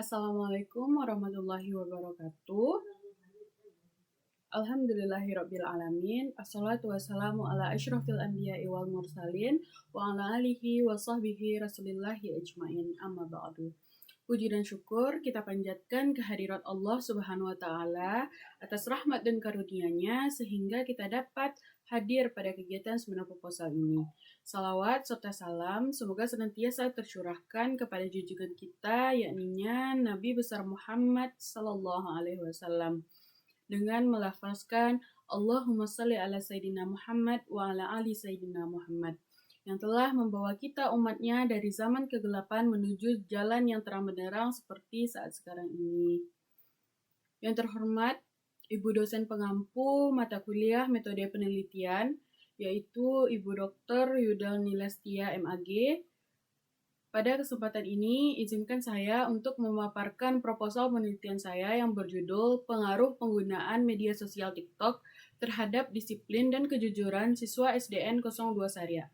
Assalamualaikum warahmatullahi wabarakatuh. Alhamdulillahirabbil alamin. Assalatu wassalamu ala asyrafil anbiya'i wal mursalin wa ala alihi wa sahbihi rasulillahi ajmain. Amma ba'du. Puji dan syukur kita panjatkan kehadirat Allah Subhanahu wa taala atas rahmat dan karunia-Nya sehingga kita dapat hadir pada kegiatan seminar proposal ini. Salawat serta salam semoga senantiasa tercurahkan kepada junjungan kita yakninya Nabi besar Muhammad sallallahu alaihi wasallam dengan melafazkan Allahumma shalli ala Sayyidina Muhammad wa ala ali Sayyidina Muhammad yang telah membawa kita umatnya dari zaman kegelapan menuju jalan yang terang benderang seperti saat sekarang ini. Yang terhormat, Ibu dosen pengampu mata kuliah metode penelitian, yaitu Ibu Dr. Yudal Nilestia MAG. Pada kesempatan ini, izinkan saya untuk memaparkan proposal penelitian saya yang berjudul Pengaruh Penggunaan Media Sosial TikTok terhadap Disiplin dan Kejujuran Siswa SDN 02 Saria.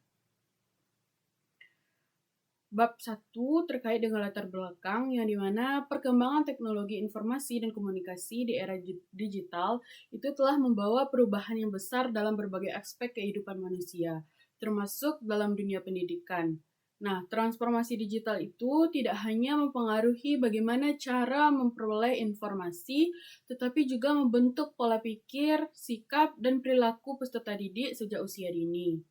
Bab 1 terkait dengan latar belakang yang dimana perkembangan teknologi informasi dan komunikasi di era digital itu telah membawa perubahan yang besar dalam berbagai aspek kehidupan manusia, termasuk dalam dunia pendidikan. Nah, transformasi digital itu tidak hanya mempengaruhi bagaimana cara memperoleh informasi, tetapi juga membentuk pola pikir, sikap, dan perilaku peserta didik sejak usia dini.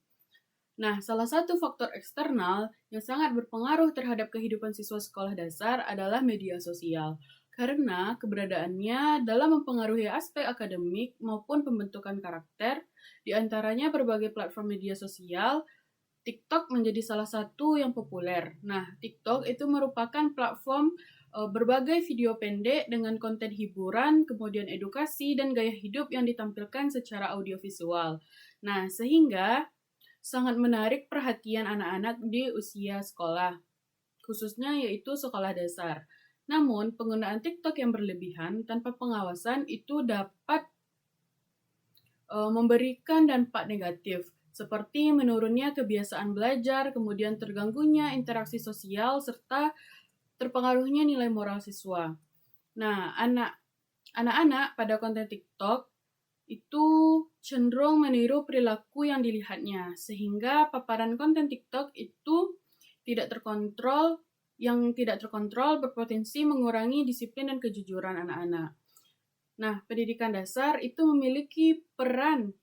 Nah, salah satu faktor eksternal yang sangat berpengaruh terhadap kehidupan siswa sekolah dasar adalah media sosial, karena keberadaannya dalam mempengaruhi aspek akademik maupun pembentukan karakter, di antaranya berbagai platform media sosial. TikTok menjadi salah satu yang populer. Nah, TikTok itu merupakan platform berbagai video pendek dengan konten hiburan, kemudian edukasi, dan gaya hidup yang ditampilkan secara audiovisual. Nah, sehingga sangat menarik perhatian anak-anak di usia sekolah, khususnya yaitu sekolah dasar. Namun, penggunaan TikTok yang berlebihan tanpa pengawasan itu dapat memberikan dampak negatif, seperti menurunnya kebiasaan belajar, kemudian terganggunya interaksi sosial, serta terpengaruhnya nilai moral siswa. Nah, anak-anak pada konten TikTok itu cenderung meniru perilaku yang dilihatnya, sehingga paparan konten TikTok itu tidak terkontrol berpotensi mengurangi disiplin dan kejujuran anak-anak. Nah, pendidikan dasar itu memiliki peran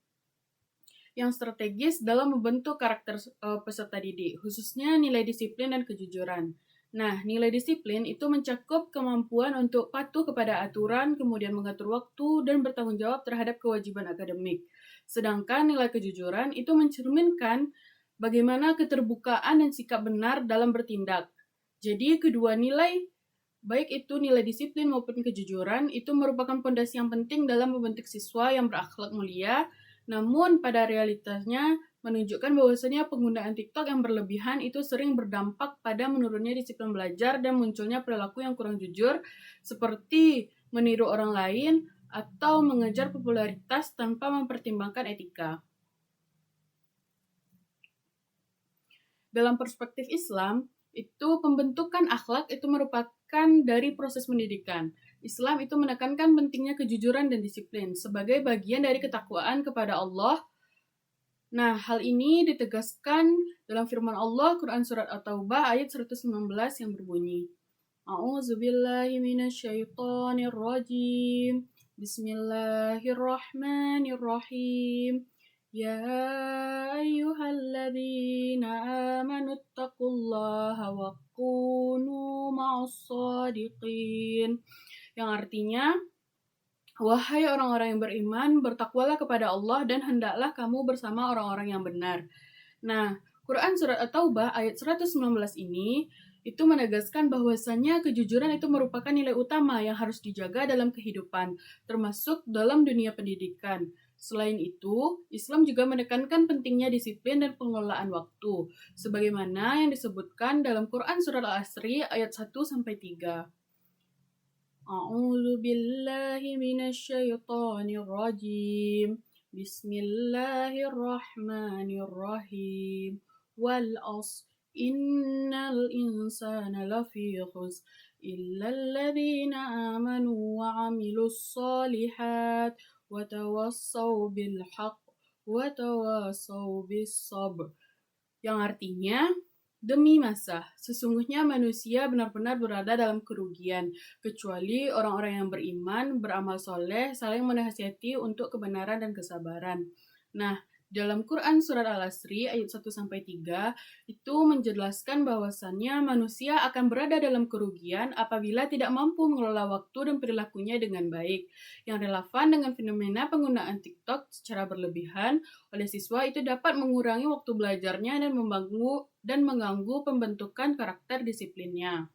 yang strategis dalam membentuk karakter peserta didik, khususnya nilai disiplin dan kejujuran. Nah, nilai disiplin itu mencakup kemampuan untuk patuh kepada aturan, kemudian mengatur waktu, dan bertanggung jawab terhadap kewajiban akademik. Sedangkan nilai kejujuran itu mencerminkan bagaimana keterbukaan dan sikap benar dalam bertindak. Jadi, kedua nilai, baik itu nilai disiplin maupun kejujuran, itu merupakan fondasi yang penting dalam membentuk siswa yang berakhlak mulia. Namun pada realitasnya menunjukkan bahwasanya penggunaan TikTok yang berlebihan itu sering berdampak pada menurunnya disiplin belajar dan munculnya perilaku yang kurang jujur seperti meniru orang lain atau mengejar popularitas tanpa mempertimbangkan etika. Dalam perspektif Islam, itu pembentukan akhlak itu merupakan dari proses pendidikan. Islam itu menekankan pentingnya kejujuran dan disiplin sebagai bagian dari ketakwaan kepada Allah. Nah, hal ini ditegaskan dalam firman Allah Quran Surat At-Taubah ayat 119 yang berbunyi, A'udzubillahi minasyaitonirrajim. Bismillahirrahmanirrahim. Ya ayyuhalladzina amanu taqullaha wa kunu ma'as-shadiqin. Yang artinya, wahai orang-orang yang beriman, bertakwalah kepada Allah dan hendaklah kamu bersama orang-orang yang benar. Nah, Quran Surat At-Taubah ayat 119 ini itu menegaskan bahwasannya kejujuran itu merupakan nilai utama yang harus dijaga dalam kehidupan, termasuk dalam dunia pendidikan. Selain itu, Islam juga menekankan pentingnya disiplin dan pengelolaan waktu, sebagaimana yang disebutkan dalam Quran Surat Al-Asri ayat 1-3. A'udzu billahi minasyaitonir rajim. Bismillahirrahmanirrahim. Wal 'ashr Innal insana lafi khusr illa alladhina amanu wa 'amilus shalihat wa tawassaw bil haqq wa tawassaw bis sabr. Yang artinya, demi masa, sesungguhnya manusia benar-benar berada dalam kerugian, kecuali orang-orang yang beriman, beramal soleh, saling menasihati untuk kebenaran dan kesabaran. Nah, dalam Quran Surat Al-Asri ayat 1-3 itu menjelaskan bahwasannya manusia akan berada dalam kerugian apabila tidak mampu mengelola waktu dan perilakunya dengan baik. Yang relevan dengan fenomena penggunaan TikTok secara berlebihan oleh siswa itu dapat mengurangi waktu belajarnya dan mengganggu pembentukan karakter disiplinnya.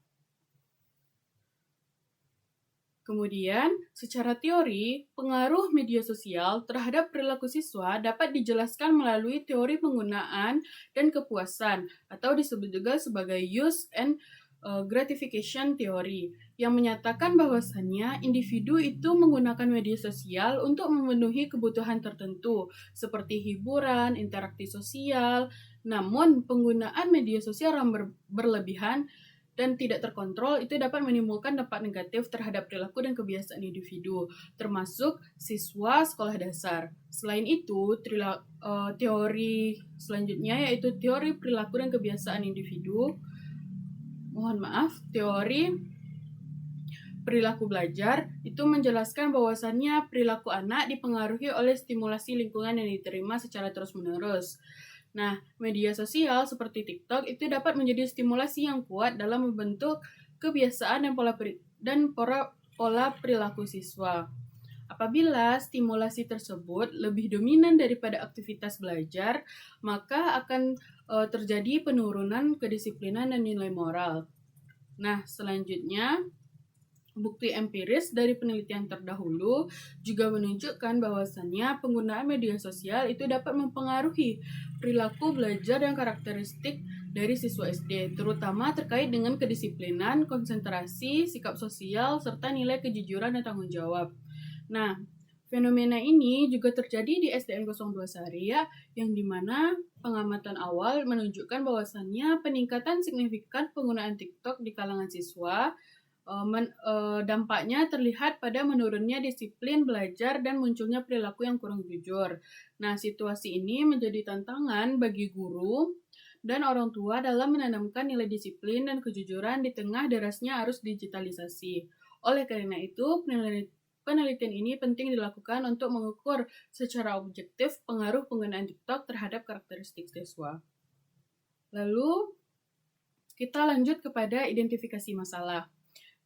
Kemudian, secara teori, pengaruh media sosial terhadap perilaku siswa dapat dijelaskan melalui teori penggunaan dan kepuasan, atau disebut juga sebagai use and gratification theory, yang menyatakan bahwasannya individu itu menggunakan media sosial untuk memenuhi kebutuhan tertentu, seperti hiburan, interaksi sosial. Namun, penggunaan media sosial yang berlebihan dan tidak terkontrol itu dapat menimbulkan dampak negatif terhadap perilaku dan kebiasaan individu, termasuk siswa sekolah dasar. Selain itu, teori selanjutnya yaitu teori perilaku dan kebiasaan individu. Teori perilaku belajar itu menjelaskan bahwasannya perilaku anak dipengaruhi oleh stimulasi lingkungan yang diterima secara terus-menerus. Nah, media sosial seperti TikTok itu dapat menjadi stimulasi yang kuat dalam membentuk kebiasaan dan pola perilaku siswa. Apabila stimulasi tersebut lebih dominan daripada aktivitas belajar, maka akan terjadi penurunan kedisiplinan dan nilai moral. Nah, selanjutnya, bukti empiris dari penelitian terdahulu juga menunjukkan bahwasannya penggunaan media sosial itu dapat mempengaruhi perilaku belajar dan karakteristik dari siswa SD, terutama terkait dengan kedisiplinan, konsentrasi, sikap sosial, serta nilai kejujuran dan tanggung jawab. Nah, fenomena ini juga terjadi di SDN 02 Saria, yang dimana pengamatan awal menunjukkan bahwasannya peningkatan signifikan penggunaan TikTok di kalangan siswa. Dampaknya terlihat pada menurunnya disiplin belajar dan munculnya perilaku yang kurang jujur. Nah, situasi ini menjadi tantangan bagi guru dan orang tua dalam menanamkan nilai disiplin dan kejujuran di tengah derasnya arus digitalisasi. Oleh karena itu, penelitian ini penting dilakukan untuk mengukur secara objektif pengaruh penggunaan TikTok terhadap karakteristik siswa. Lalu, kita lanjut kepada identifikasi masalah.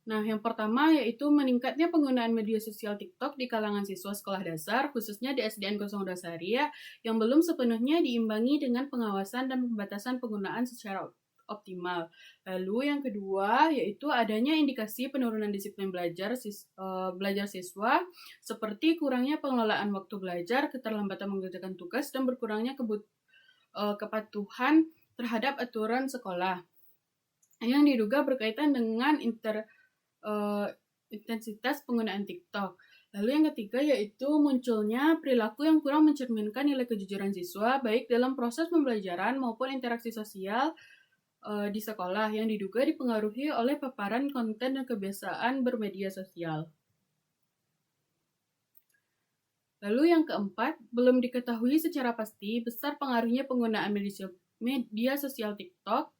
Nah, yang pertama yaitu meningkatnya penggunaan media sosial TikTok di kalangan siswa sekolah dasar, khususnya di SDN 02 Saria, yang belum sepenuhnya diimbangi dengan pengawasan dan pembatasan penggunaan secara optimal. Lalu yang kedua yaitu adanya indikasi penurunan disiplin belajar siswa, seperti kurangnya pengelolaan waktu belajar, keterlambatan mengerjakan tugas, dan berkurangnya kepatuhan terhadap aturan sekolah, yang diduga berkaitan dengan intensitas penggunaan TikTok. Lalu yang ketiga yaitu munculnya perilaku yang kurang mencerminkan nilai kejujuran siswa, baik dalam proses pembelajaran maupun interaksi sosial di sekolah, yang diduga dipengaruhi oleh paparan konten dan kebiasaan bermedia sosial. Lalu yang keempat, belum diketahui secara pasti besar pengaruhnya penggunaan media sosial TikTok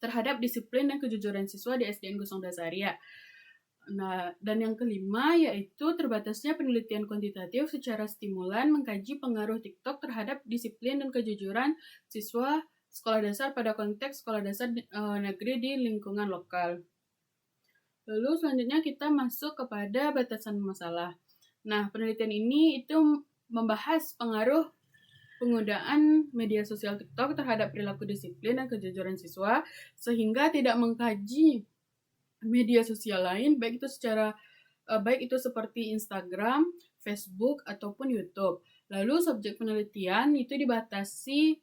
terhadap disiplin dan kejujuran siswa di SDN 02 Saria. Nah, dan yang kelima yaitu terbatasnya penelitian kuantitatif secara stimulan mengkaji pengaruh TikTok terhadap disiplin dan kejujuran siswa sekolah dasar pada konteks sekolah dasar negeri di lingkungan lokal. Lalu selanjutnya kita masuk kepada batasan masalah. Nah, penelitian ini itu membahas pengaruh penggunaan media sosial TikTok terhadap perilaku disiplin dan kejujuran siswa, sehingga tidak mengkaji media sosial lain, baik itu seperti Instagram, Facebook, ataupun YouTube. Lalu subjek penelitian itu dibatasi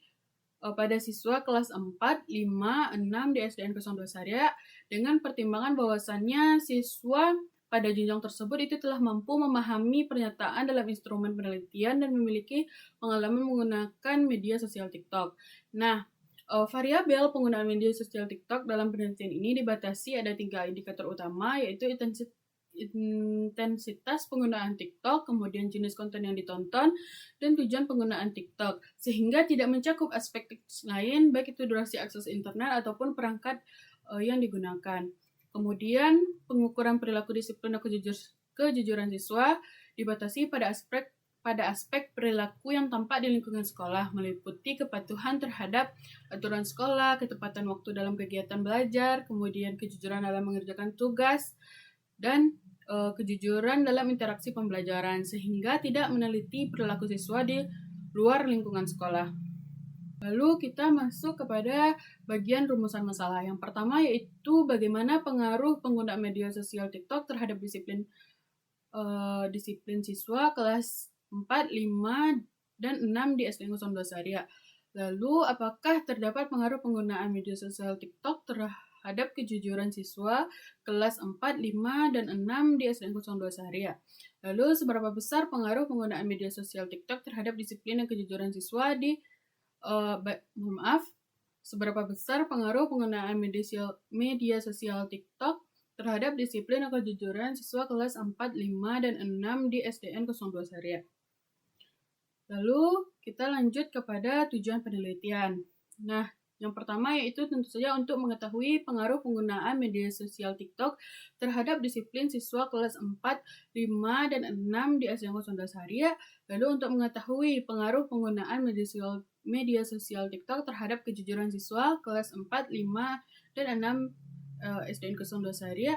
pada siswa kelas 4, 5, 6 di SDN 02 Saria, dengan pertimbangan bahwasannya siswa pada jenjang tersebut itu telah mampu memahami pernyataan dalam instrumen penelitian dan memiliki pengalaman menggunakan media sosial TikTok. Nah, Variabel penggunaan media sosial TikTok dalam penelitian ini dibatasi ada 3 indikator utama, yaitu intensitas penggunaan TikTok, kemudian jenis konten yang ditonton, dan tujuan penggunaan TikTok, sehingga tidak mencakup aspek teknis lain, baik itu durasi akses internet ataupun perangkat yang digunakan. Kemudian, pengukuran perilaku disiplin dan kejujuran siswa dibatasi pada aspek perilaku yang tampak di lingkungan sekolah, meliputi kepatuhan terhadap aturan sekolah, ketepatan waktu dalam kegiatan belajar, kemudian kejujuran dalam mengerjakan tugas, dan kejujuran dalam interaksi pembelajaran, sehingga tidak meneliti perilaku siswa di luar lingkungan sekolah. Lalu kita masuk kepada bagian rumusan masalah. Yang pertama yaitu bagaimana pengaruh penggunaan media sosial TikTok terhadap disiplin siswa kelas 4, 5, dan 6 di SD 02 Saria. Lalu, apakah terdapat pengaruh penggunaan media sosial TikTok terhadap kejujuran siswa kelas 4, 5, dan 6 di SD 02 Saria? Lalu, seberapa besar pengaruh penggunaan media sosial TikTok terhadap disiplin dan kejujuran siswa seberapa besar pengaruh penggunaan media sosial TikTok terhadap disiplin dan kejujuran siswa kelas 4, 5, dan 6 di SDN 02 Saria. Lalu kita lanjut kepada tujuan penelitian. Nah, yang pertama yaitu tentu saja untuk mengetahui pengaruh penggunaan media sosial TikTok terhadap disiplin siswa kelas 4, 5, dan 6 di SDN 02 Saria. Lalu untuk mengetahui pengaruh penggunaan media sosial TikTok terhadap kejujuran siswa kelas 4, 5, dan 6 SDN 02 Saria.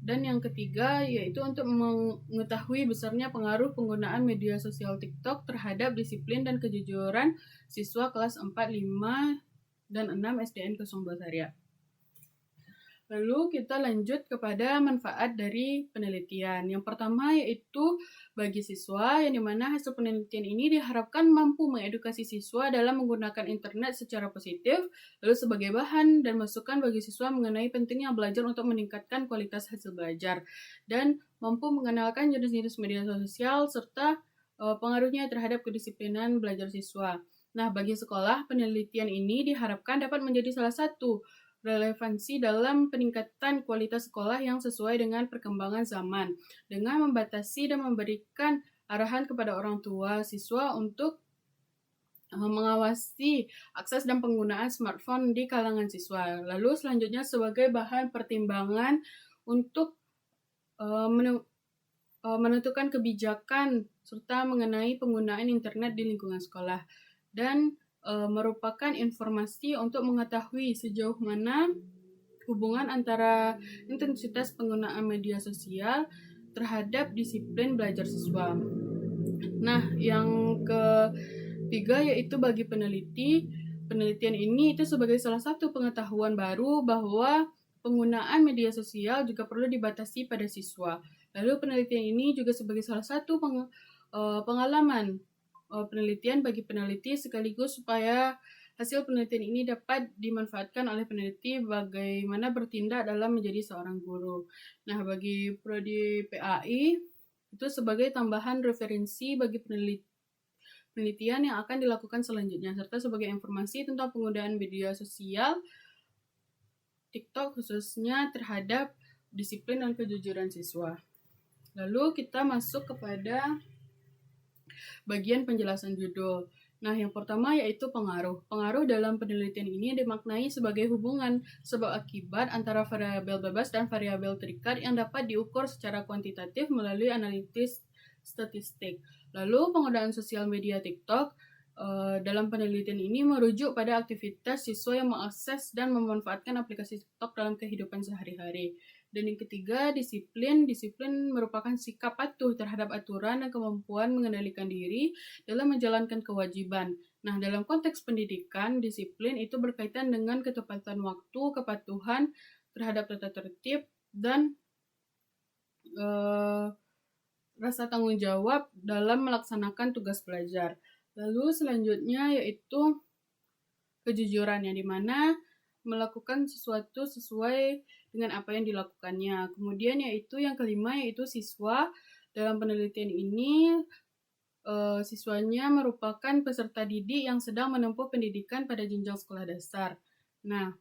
Dan yang ketiga yaitu untuk mengetahui besarnya pengaruh penggunaan media sosial TikTok terhadap disiplin dan kejujuran siswa kelas 4, 5, dan 6 SDN 02 Saria. Lalu kita lanjut kepada manfaat dari penelitian. Yang pertama yaitu bagi siswa, yang dimana hasil penelitian ini diharapkan mampu mengedukasi siswa dalam menggunakan internet secara positif, lalu sebagai bahan dan masukan bagi siswa mengenai pentingnya belajar untuk meningkatkan kualitas hasil belajar, dan mampu mengenalkan jenis-jenis media sosial serta pengaruhnya terhadap kedisiplinan belajar siswa. Nah, bagi sekolah, penelitian ini diharapkan dapat menjadi salah satu relevansi dalam peningkatan kualitas sekolah yang sesuai dengan perkembangan zaman, dengan membatasi dan memberikan arahan kepada orang tua siswa untuk mengawasi akses dan penggunaan smartphone di kalangan siswa. Lalu selanjutnya sebagai bahan pertimbangan untuk menentukan kebijakan serta mengenai penggunaan internet di lingkungan sekolah, dan merupakan informasi untuk mengetahui sejauh mana hubungan antara intensitas penggunaan media sosial terhadap disiplin belajar siswa. Nah, yang ketiga yaitu bagi penelitian ini itu sebagai salah satu pengetahuan baru bahwa penggunaan media sosial juga perlu dibatasi pada siswa. Lalu penelitian ini juga sebagai salah satu pengalaman penelitian bagi peneliti, sekaligus supaya hasil penelitian ini dapat dimanfaatkan oleh peneliti bagaimana bertindak dalam menjadi seorang guru. Nah, bagi prodi PAI itu sebagai tambahan referensi bagi penelitian yang akan dilakukan selanjutnya, serta sebagai informasi tentang penggunaan media sosial TikTok khususnya terhadap disiplin dan kejujuran siswa. Lalu kita masuk kepada bagian penjelasan judul. Nah, yang pertama yaitu pengaruh. Pengaruh dalam penelitian ini dimaknai sebagai hubungan sebab akibat antara variabel bebas dan variabel terikat yang dapat diukur secara kuantitatif melalui analisis statistik. Lalu, penggunaan sosial media TikTok dalam penelitian ini merujuk pada aktivitas siswa yang mengakses dan memanfaatkan aplikasi TikTok dalam kehidupan sehari-hari. Dan yang ketiga, disiplin. Disiplin merupakan sikap patuh terhadap aturan dan kemampuan mengendalikan diri dalam menjalankan kewajiban. Nah, dalam konteks pendidikan, disiplin itu berkaitan dengan ketepatan waktu, kepatuhan terhadap tata tertib, dan rasa tanggung jawab dalam melaksanakan tugas belajar. Lalu selanjutnya yaitu kejujuran, yang dimana melakukan sesuatu sesuai dengan apa yang dilakukannya. Kemudian yaitu yang kelima yaitu siswa. Dalam penelitian ini siswanya merupakan peserta didik yang sedang menempuh pendidikan pada jenjang sekolah dasar. Nah,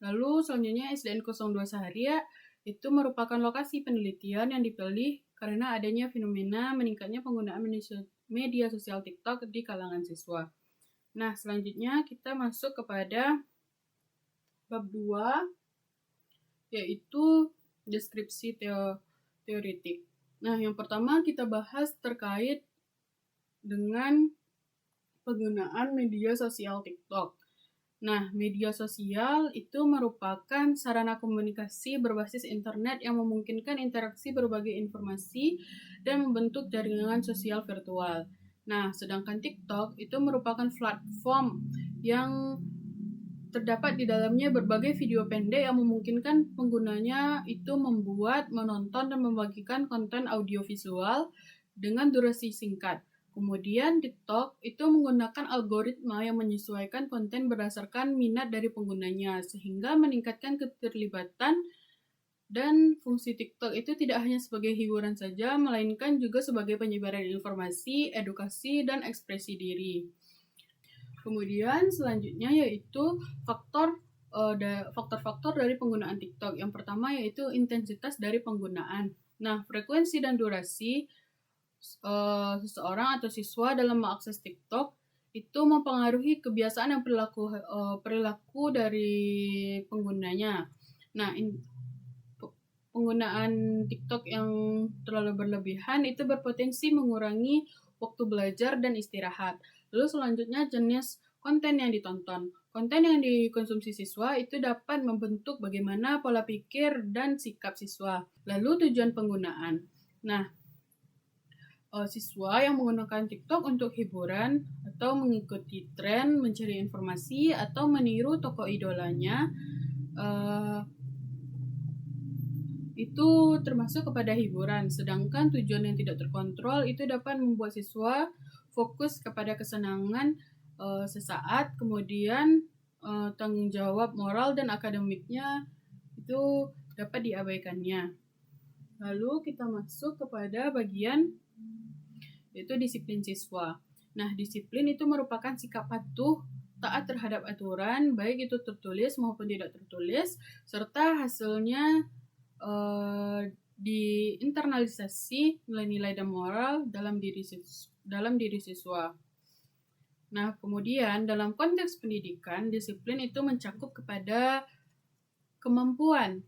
lalu selanjutnya SDN 02 Saharia itu merupakan lokasi penelitian yang dipilih karena adanya fenomena meningkatnya penggunaan media sosial TikTok di kalangan siswa. Nah, selanjutnya kita masuk kepada bab 2, yaitu deskripsi teoritik. Nah, yang pertama kita bahas terkait dengan penggunaan media sosial TikTok. Nah, media sosial itu merupakan sarana komunikasi berbasis internet yang memungkinkan interaksi berbagai informasi dan membentuk jaringan sosial virtual. Nah, sedangkan TikTok itu merupakan platform yang terdapat di dalamnya berbagai video pendek yang memungkinkan penggunanya itu membuat, menonton, dan membagikan konten audiovisual dengan durasi singkat. Kemudian TikTok itu menggunakan algoritma yang menyesuaikan konten berdasarkan minat dari penggunanya, sehingga meningkatkan keterlibatan, dan fungsi TikTok itu tidak hanya sebagai hiburan saja, melainkan juga sebagai penyebaran informasi, edukasi, dan ekspresi diri. Kemudian selanjutnya yaitu faktor-faktor dari penggunaan TikTok. Yang pertama yaitu intensitas dari penggunaan. Nah, frekuensi dan durasi seseorang atau siswa dalam mengakses TikTok itu mempengaruhi kebiasaan dan perilaku dari penggunanya. Nah, penggunaan TikTok yang terlalu berlebihan itu berpotensi mengurangi waktu belajar dan istirahat. Lalu selanjutnya jenis konten yang ditonton. Konten yang dikonsumsi siswa itu dapat membentuk bagaimana pola pikir dan sikap siswa. Lalu tujuan penggunaan. Nah, siswa yang menggunakan TikTok untuk hiburan atau mengikuti tren, mencari informasi, atau meniru tokoh idolanya, itu termasuk kepada hiburan. Sedangkan tujuan yang tidak terkontrol itu dapat membuat siswa fokus kepada kesenangan sesaat, kemudian tanggung jawab moral dan akademiknya itu dapat diabaikannya. Lalu kita masuk kepada bagian yaitu disiplin siswa. Nah, disiplin itu merupakan sikap patuh, taat terhadap aturan, baik itu tertulis maupun tidak tertulis, serta hasilnya diinternalisasi nilai-nilai dan moral dalam diri siswa. Nah, kemudian dalam konteks pendidikan, disiplin itu mencakup kepada kemampuan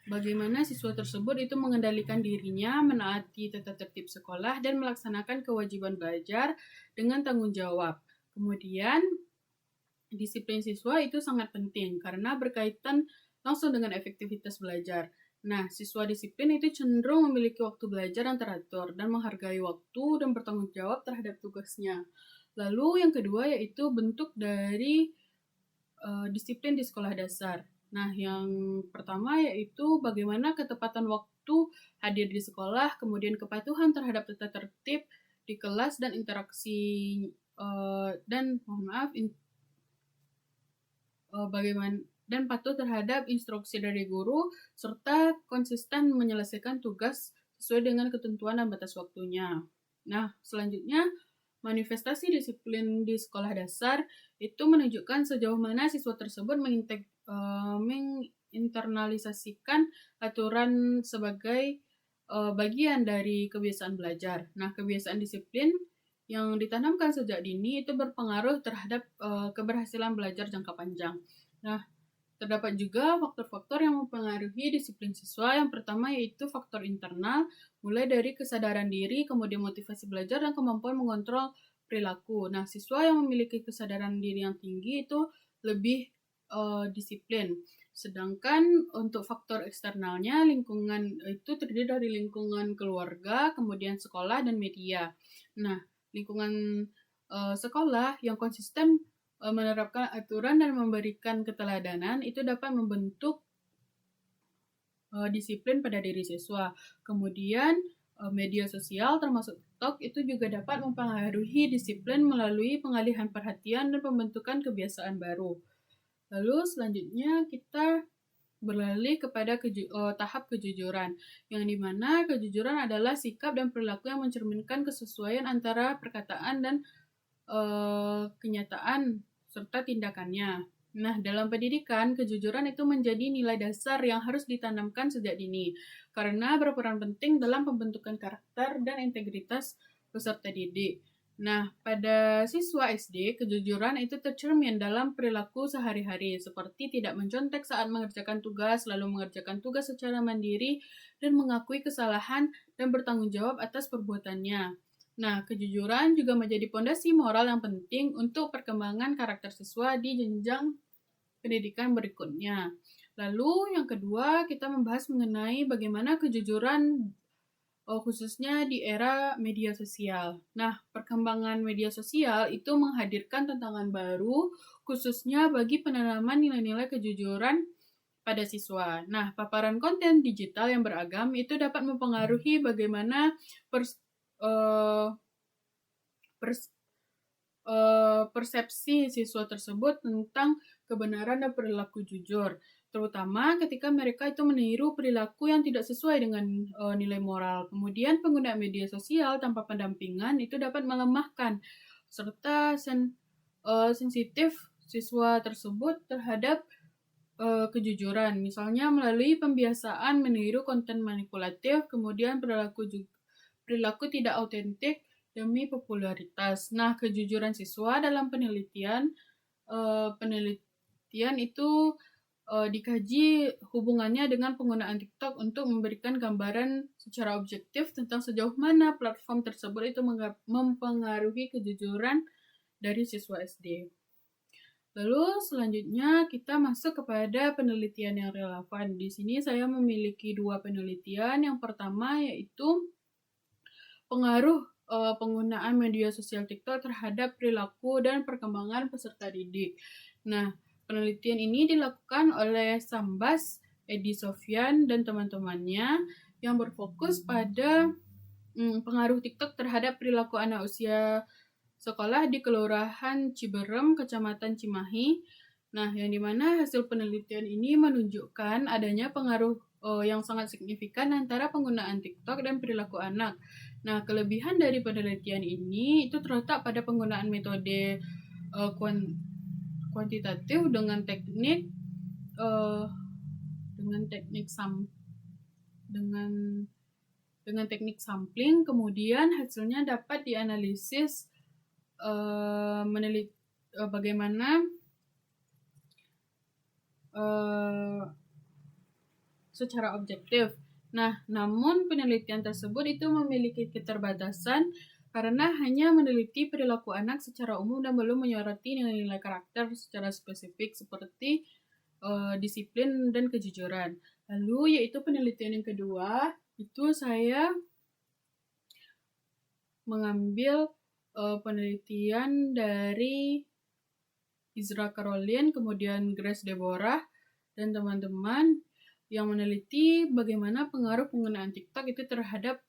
bagaimana siswa tersebut itu mengendalikan dirinya, menaati tata tertib sekolah, dan melaksanakan kewajiban belajar dengan tanggung jawab. Kemudian, disiplin siswa itu sangat penting karena berkaitan langsung dengan efektivitas belajar. Nah, siswa disiplin itu cenderung memiliki waktu belajar yang teratur dan menghargai waktu dan bertanggung jawab terhadap tugasnya. Lalu yang kedua yaitu bentuk dari disiplin di sekolah dasar. Nah, yang pertama yaitu bagaimana ketepatan waktu hadir di sekolah, kemudian kepatuhan terhadap tata tertib di kelas dan interaksi bagaimana dan patuh terhadap instruksi dari guru serta konsisten menyelesaikan tugas sesuai dengan ketentuan dan batas waktunya. Nah, selanjutnya manifestasi disiplin di sekolah dasar itu menunjukkan sejauh mana siswa tersebut menginternalisasikan aturan sebagai bagian dari kebiasaan belajar. Nah, kebiasaan disiplin yang ditanamkan sejak dini itu berpengaruh terhadap keberhasilan belajar jangka panjang. Nah, terdapat juga faktor-faktor yang mempengaruhi disiplin siswa. Yang pertama yaitu faktor internal, mulai dari kesadaran diri, kemudian motivasi belajar, dan kemampuan mengontrol perilaku. Nah, siswa yang memiliki kesadaran diri yang tinggi itu lebih disiplin. Sedangkan untuk faktor eksternalnya, lingkungan itu terdiri dari lingkungan keluarga, kemudian sekolah, dan media. Nah, lingkungan sekolah yang konsisten menerapkan aturan dan memberikan keteladanan itu dapat membentuk disiplin pada diri siswa. Kemudian media sosial termasuk TikTok itu juga dapat mempengaruhi disiplin melalui pengalihan perhatian dan pembentukan kebiasaan baru. Lalu selanjutnya kita beralih kepada tahap kejujuran, yang dimana kejujuran adalah sikap dan perilaku yang mencerminkan kesesuaian antara perkataan dan kenyataan serta tindakannya. Nah, dalam pendidikan, kejujuran itu menjadi nilai dasar yang harus ditanamkan sejak dini, karena berperan penting dalam pembentukan karakter dan integritas peserta didik. Nah, pada siswa SD, kejujuran itu tercermin dalam perilaku sehari-hari, seperti tidak mencontek saat mengerjakan tugas, lalu mengerjakan tugas secara mandiri, dan mengakui kesalahan dan bertanggung jawab atas perbuatannya. Nah, kejujuran juga menjadi pondasi moral yang penting untuk perkembangan karakter siswa di jenjang pendidikan berikutnya. Lalu yang kedua, kita membahas mengenai bagaimana kejujuran khususnya di era media sosial. Nah, perkembangan media sosial itu menghadirkan tantangan baru khususnya bagi penanaman nilai-nilai kejujuran pada siswa. Nah, paparan konten digital yang beragam itu dapat mempengaruhi bagaimana eh, persepsi siswa tersebut tentang kebenaran dan perilaku jujur, terutama ketika mereka itu meniru perilaku yang tidak sesuai dengan nilai moral. Kemudian penggunaan media sosial tanpa pendampingan itu dapat melemahkan serta sensitif siswa tersebut terhadap kejujuran, misalnya melalui pembiasaan meniru konten manipulatif, kemudian perilaku tidak autentik demi popularitas. Nah, kejujuran siswa dalam penelitian itu dikaji hubungannya dengan penggunaan TikTok untuk memberikan gambaran secara objektif tentang sejauh mana platform tersebut itu mempengaruhi kejujuran dari siswa SD. Lalu selanjutnya kita masuk kepada penelitian yang relevan. Di sini saya memiliki 2 penelitian. Yang pertama yaitu pengaruh penggunaan media sosial TikTok terhadap perilaku dan perkembangan peserta didik. Nah, penelitian ini dilakukan oleh Sambas, Edi Sofyan, dan teman-temannya yang berfokus pada pengaruh TikTok terhadap perilaku anak usia sekolah di Kelurahan Ciberem, Kecamatan Cimahi. Nah, yang dimana hasil penelitian ini menunjukkan adanya pengaruh yang sangat signifikan antara penggunaan TikTok dan perilaku anak. Nah, kelebihan dari penelitian ini itu terletak pada penggunaan metode kuantitatif dengan teknik dengan teknik sampling, kemudian hasilnya dapat dianalisis bagaimana secara objektif. Nah, namun penelitian tersebut itu memiliki keterbatasan karena hanya meneliti perilaku anak secara umum dan belum menyoroti nilai-nilai karakter secara spesifik seperti disiplin dan kejujuran. Lalu yaitu penelitian yang kedua, itu saya mengambil penelitian dari Izra Caroline, kemudian Grace Deborah, dan teman-teman yang meneliti bagaimana pengaruh penggunaan TikTok itu terhadap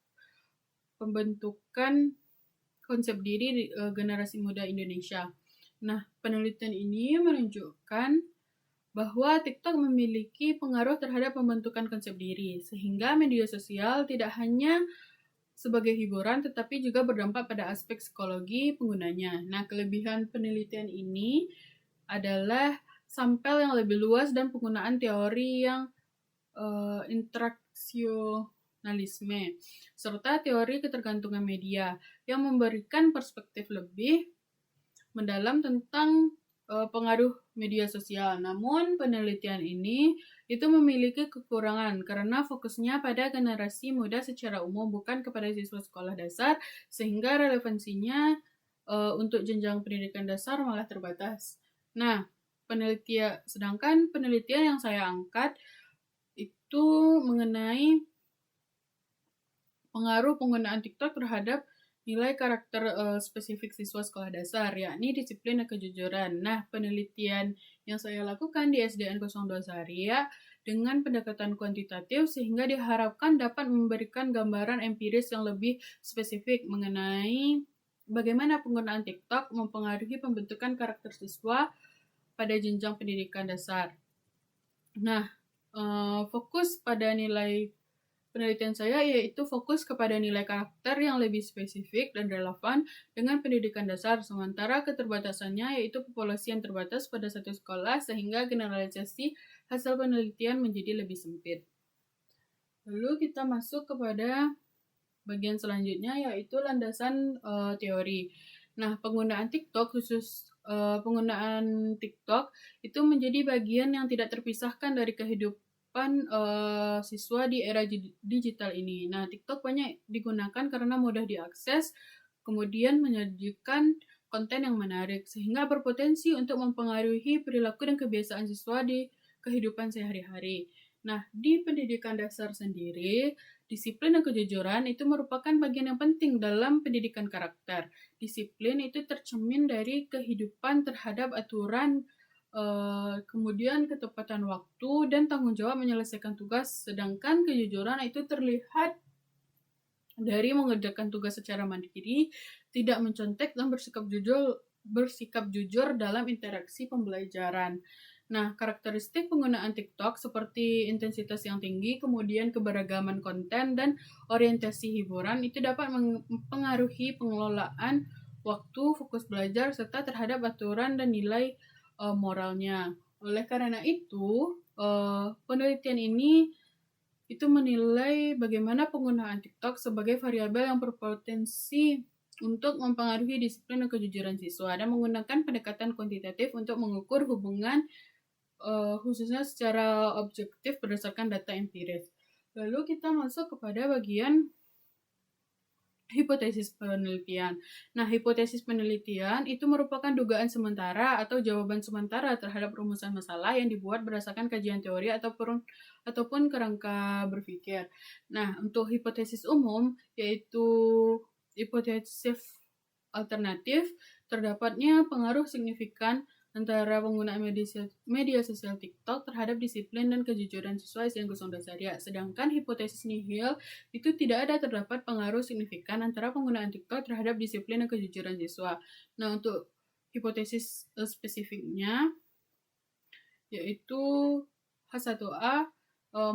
pembentukan konsep diri di generasi muda Indonesia. Nah, penelitian ini menunjukkan bahwa TikTok memiliki pengaruh terhadap pembentukan konsep diri, sehingga media sosial tidak hanya sebagai hiburan, tetapi juga berdampak pada aspek psikologi penggunanya. Nah, kelebihan penelitian ini adalah sampel yang lebih luas dan penggunaan teori yang interaksionalisme, serta teori ketergantungan media yang memberikan perspektif lebih mendalam tentang pengaruh media sosial. Namun penelitian ini itu memiliki kekurangan karena fokusnya pada generasi muda secara umum, bukan kepada siswa sekolah dasar, sehingga relevansinya untuk jenjang pendidikan dasar malah terbatas. Nah, sedangkan penelitian yang saya angkat itu mengenai pengaruh penggunaan TikTok terhadap nilai karakter spesifik siswa sekolah dasar, yakni disiplin dan kejujuran. Nah, penelitian yang saya lakukan di SDN 02 Zaria dengan pendekatan kuantitatif sehingga diharapkan dapat memberikan gambaran empiris yang lebih spesifik mengenai bagaimana penggunaan TikTok mempengaruhi pembentukan karakter siswa pada jenjang pendidikan dasar. Nah, fokus pada nilai penelitian saya yaitu fokus kepada nilai karakter yang lebih spesifik dan relevan dengan pendidikan dasar, sementara keterbatasannya yaitu populasi yang terbatas pada satu sekolah sehingga generalisasi hasil penelitian menjadi lebih sempit. Lalu kita masuk kepada bagian selanjutnya yaitu landasan teori. Nah, penggunaan TikTok itu menjadi bagian yang tidak terpisahkan dari kehidupan siswa di era digital ini. Nah, TikTok banyak digunakan karena mudah diakses, kemudian menyajikan konten yang menarik, sehingga berpotensi untuk mempengaruhi perilaku dan kebiasaan siswa di kehidupan sehari-hari. Nah, di pendidikan dasar sendiri, disiplin dan kejujuran itu merupakan bagian yang penting dalam pendidikan karakter. Disiplin itu tercermin dari kehidupan terhadap aturan, kemudian ketepatan waktu dan tanggung jawab menyelesaikan tugas, sedangkan kejujuran itu terlihat dari mengerjakan tugas secara mandiri, tidak mencontek dan bersikap jujur dalam interaksi pembelajaran. Nah, karakteristik penggunaan TikTok seperti intensitas yang tinggi, kemudian keberagaman konten, dan orientasi hiburan itu dapat mempengaruhi pengelolaan waktu, fokus belajar, serta terhadap aturan dan nilai moralnya. Oleh karena itu, penelitian ini itu menilai bagaimana penggunaan TikTok sebagai variabel yang berpotensi untuk mempengaruhi disiplin dan kejujuran siswa dan menggunakan pendekatan kuantitatif untuk mengukur hubungan khususnya secara objektif berdasarkan data empiris. Lalu kita masuk kepada bagian hipotesis penelitian. Nah, hipotesis penelitian itu merupakan dugaan sementara atau jawaban sementara terhadap rumusan masalah yang dibuat berdasarkan kajian teori ataupun kerangka berpikir. Nah, untuk hipotesis umum yaitu hipotesis alternatif, terdapatnya pengaruh signifikan antara penggunaan media sosial TikTok terhadap disiplin dan kejujuran siswa SDN 02 Zaria. Sedangkan hipotesis nihil itu tidak ada terdapat pengaruh signifikan antara penggunaan TikTok terhadap disiplin dan kejujuran siswa. Nah, untuk hipotesis spesifiknya yaitu H1A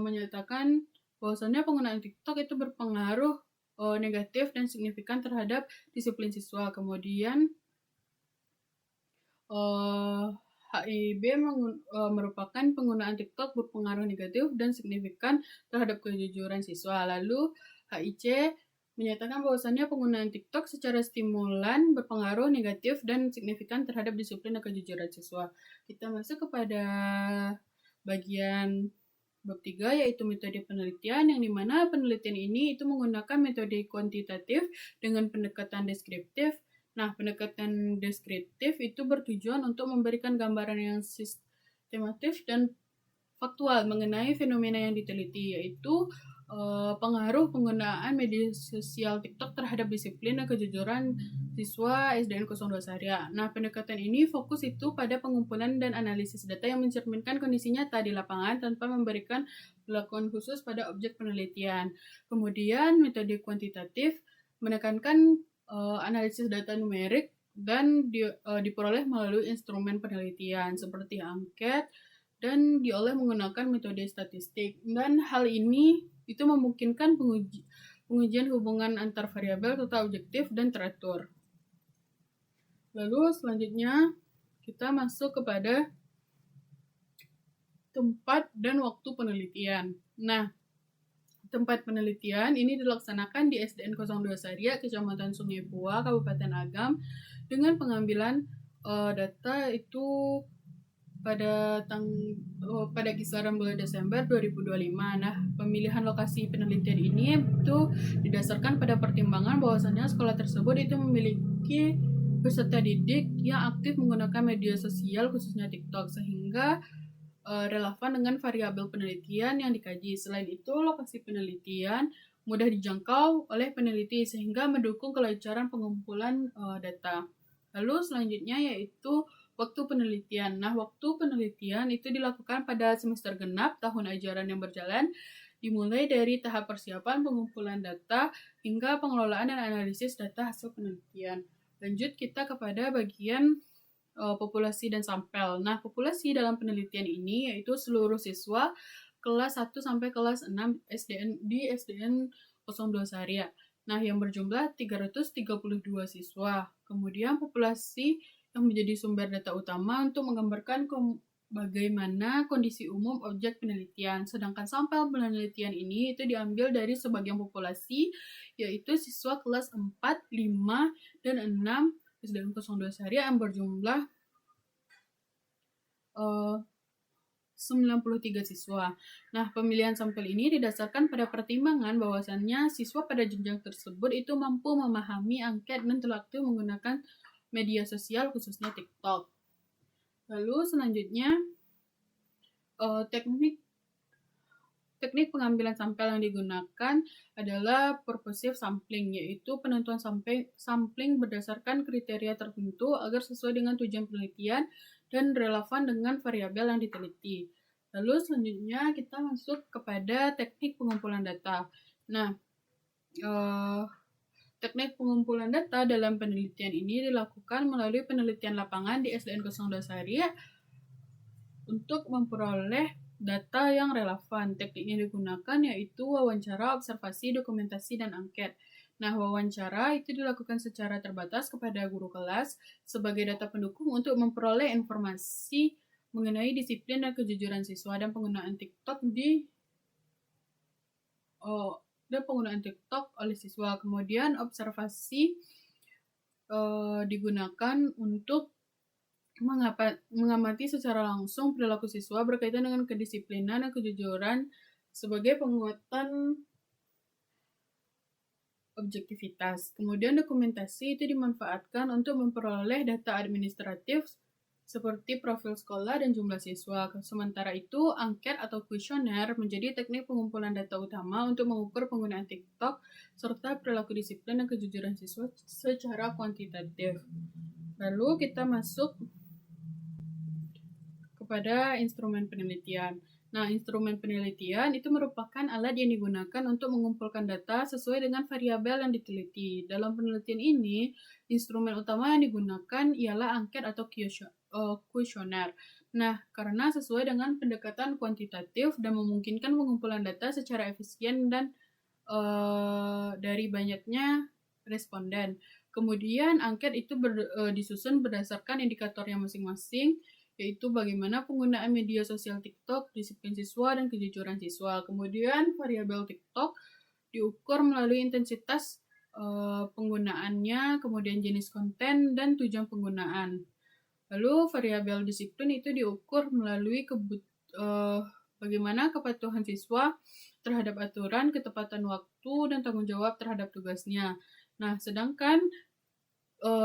menyatakan bahwasannya penggunaan TikTok itu berpengaruh negatif dan signifikan terhadap disiplin siswa. Kemudian HIB merupakan penggunaan TikTok berpengaruh negatif dan signifikan terhadap kejujuran siswa. Lalu HIC menyatakan bahwasannya penggunaan TikTok secara stimulan berpengaruh negatif dan signifikan terhadap disiplin dan kejujuran siswa. Kita masuk kepada bagian bab 3 yaitu metode penelitian, yang dimana penelitian ini itu menggunakan metode kuantitatif dengan pendekatan deskriptif. Nah, pendekatan deskriptif itu bertujuan untuk memberikan gambaran yang sistematis dan faktual mengenai fenomena yang diteliti, yaitu pengaruh penggunaan media sosial TikTok terhadap disiplin dan kejujuran siswa SDN 02 Zaria. Nah, pendekatan ini fokus itu pada pengumpulan dan analisis data yang mencerminkan kondisi nyata di lapangan tanpa memberikan perlakuan khusus pada objek penelitian. Kemudian, metode kuantitatif menekankan analisis data numerik dan diperoleh melalui instrumen penelitian seperti angket dan diolah menggunakan metode statistik. Dan hal ini itu memungkinkan pengujian hubungan antar variabel serta objektif dan teratur. Lalu selanjutnya kita masuk kepada tempat dan waktu penelitian. Nah, tempat penelitian ini dilaksanakan di SDN 02 Zaria, Kecamatan Sungai Pua, Kabupaten Agam, dengan pengambilan data itu pada kisaran bulan Desember 2025. Nah, pemilihan lokasi penelitian ini itu didasarkan pada pertimbangan bahwasannya sekolah tersebut itu memiliki peserta didik yang aktif menggunakan media sosial khususnya TikTok sehingga relevan dengan variabel penelitian yang dikaji. Selain itu, lokasi penelitian mudah dijangkau oleh peneliti sehingga mendukung kelancaran pengumpulan data. Lalu selanjutnya yaitu waktu penelitian. Nah, waktu penelitian itu dilakukan pada semester genap tahun ajaran yang berjalan, dimulai dari tahap persiapan pengumpulan data hingga pengelolaan dan analisis data hasil penelitian. Lanjut kita kepada bagian populasi dan sampel. Nah, populasi dalam penelitian ini yaitu seluruh siswa kelas 1 sampai kelas 6 SDN 02 Saria. Nah, yang berjumlah 332 siswa. Kemudian populasi yang menjadi sumber data utama untuk menggambarkan bagaimana kondisi umum objek penelitian. Sedangkan sampel penelitian ini itu diambil dari sebagian populasi, yaitu siswa kelas 4, 5, dan 6 SDN 02 Saria yang berjumlah 93 siswa. Nah, pemilihan sampel ini didasarkan pada pertimbangan bahwasannya siswa pada jenjang tersebut itu mampu memahami angket dan telah aktif menggunakan media sosial khususnya TikTok. Lalu selanjutnya teknik pengambilan sampel yang digunakan adalah purposive sampling, yaitu penentuan sampling berdasarkan kriteria tertentu agar sesuai dengan tujuan penelitian dan relevan dengan variabel yang diteliti. Lalu selanjutnya kita masuk kepada teknik pengumpulan data. Nah, teknik pengumpulan data dalam penelitian ini dilakukan melalui penelitian lapangan di SDN 02 Saria untuk memperoleh data yang relevan. Teknik yang digunakan yaitu wawancara, observasi, dokumentasi, dan angket. Nah, wawancara itu dilakukan secara terbatas kepada guru kelas sebagai data pendukung untuk memperoleh informasi mengenai disiplin dan kejujuran siswa dan penggunaan TikTok oleh siswa. Kemudian observasi digunakan untuk mengamati secara langsung perilaku siswa berkaitan dengan kedisiplinan dan kejujuran sebagai penguatan objektivitas. Kemudian dokumentasi itu dimanfaatkan untuk memperoleh data administratif seperti profil sekolah dan jumlah siswa. Sementara itu, angket atau kuesioner menjadi teknik pengumpulan data utama untuk mengukur penggunaan TikTok serta perilaku disiplin dan kejujuran siswa secara kuantitatif. Lalu kita masuk kepada instrumen penelitian. Nah, instrumen penelitian itu merupakan alat yang digunakan untuk mengumpulkan data sesuai dengan variabel yang diteliti. Dalam penelitian ini, instrumen utama yang digunakan ialah angket atau kuesioner. Nah, karena sesuai dengan pendekatan kuantitatif dan memungkinkan pengumpulan data secara efisien dan dari banyaknya responden. Kemudian, angket itu disusun berdasarkan indikatornya masing-masing, yaitu bagaimana penggunaan media sosial TikTok, disiplin siswa, dan kejujuran siswa. Kemudian variabel TikTok diukur melalui intensitas penggunaannya, kemudian jenis konten, dan tujuan penggunaan. Lalu variabel disiplin itu diukur melalui bagaimana kepatuhan siswa terhadap aturan, ketepatan waktu, dan tanggung jawab terhadap tugasnya. Nah, sedangkan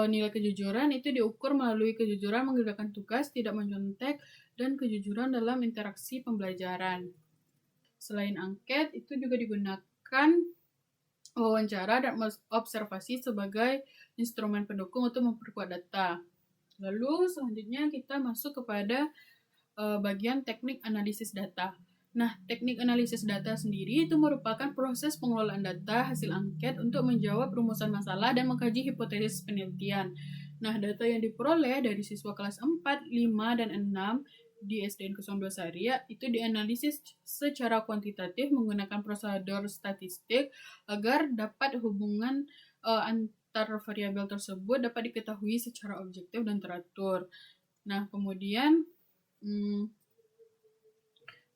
nilai kejujuran itu diukur melalui kejujuran mengerjakan tugas, tidak menyontek, dan kejujuran dalam interaksi pembelajaran. Selain angket, itu juga digunakan wawancara dan observasi sebagai instrumen pendukung untuk memperkuat data. Lalu selanjutnya kita masuk kepada bagian teknik analisis data. Nah, teknik analisis data sendiri itu merupakan proses pengelolaan data hasil angket untuk menjawab rumusan masalah dan mengkaji hipotesis penelitian. Nah, data yang diperoleh dari siswa kelas 4, 5, dan 6 di SDN 02 Saria itu dianalisis secara kuantitatif menggunakan prosedur statistik agar dapat hubungan antar variabel tersebut dapat diketahui secara objektif dan teratur. Nah, kemudian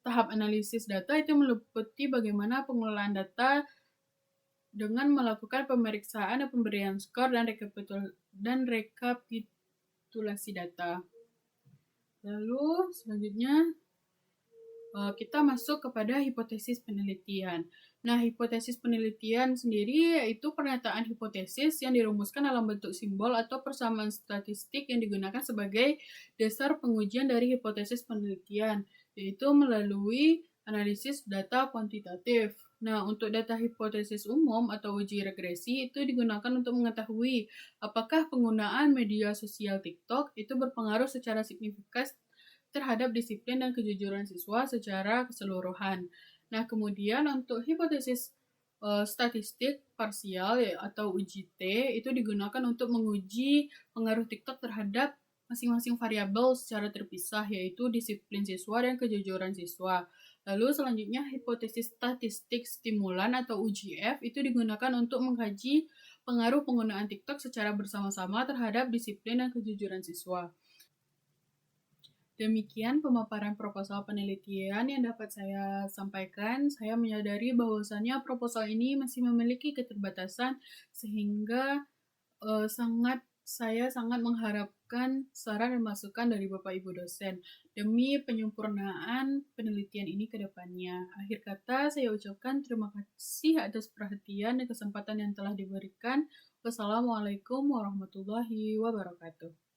tahap analisis data itu meliputi bagaimana pengelolaan data dengan melakukan pemeriksaan dan pemberian skor dan rekapitulasi data. Lalu selanjutnya kita masuk kepada hipotesis penelitian. Nah, hipotesis penelitian sendiri yaitu pernyataan hipotesis yang dirumuskan dalam bentuk simbol atau persamaan statistik yang digunakan sebagai dasar pengujian dari hipotesis penelitian, yaitu melalui analisis data kuantitatif. Nah, untuk data hipotesis umum atau uji regresi itu digunakan untuk mengetahui apakah penggunaan media sosial TikTok itu berpengaruh secara signifikan terhadap disiplin dan kejujuran siswa secara keseluruhan. Nah, kemudian untuk hipotesis statistik parsial atau UJT itu digunakan untuk menguji pengaruh TikTok terhadap masing-masing variabel secara terpisah, yaitu disiplin siswa dan kejujuran siswa. Lalu selanjutnya hipotesis statistik stimulan atau UGF itu digunakan untuk mengkaji pengaruh penggunaan TikTok secara bersama-sama terhadap disiplin dan kejujuran siswa. Demikian pemaparan proposal penelitian yang dapat saya sampaikan. Saya menyadari bahwasannya proposal ini masih memiliki keterbatasan sehingga saya sangat mengharapkan saran dan masukan dari Bapak Ibu dosen demi penyempurnaan penelitian ini ke depannya. Akhir kata saya ucapkan terima kasih atas perhatian dan kesempatan yang telah diberikan. Wassalamualaikum warahmatullahi wabarakatuh.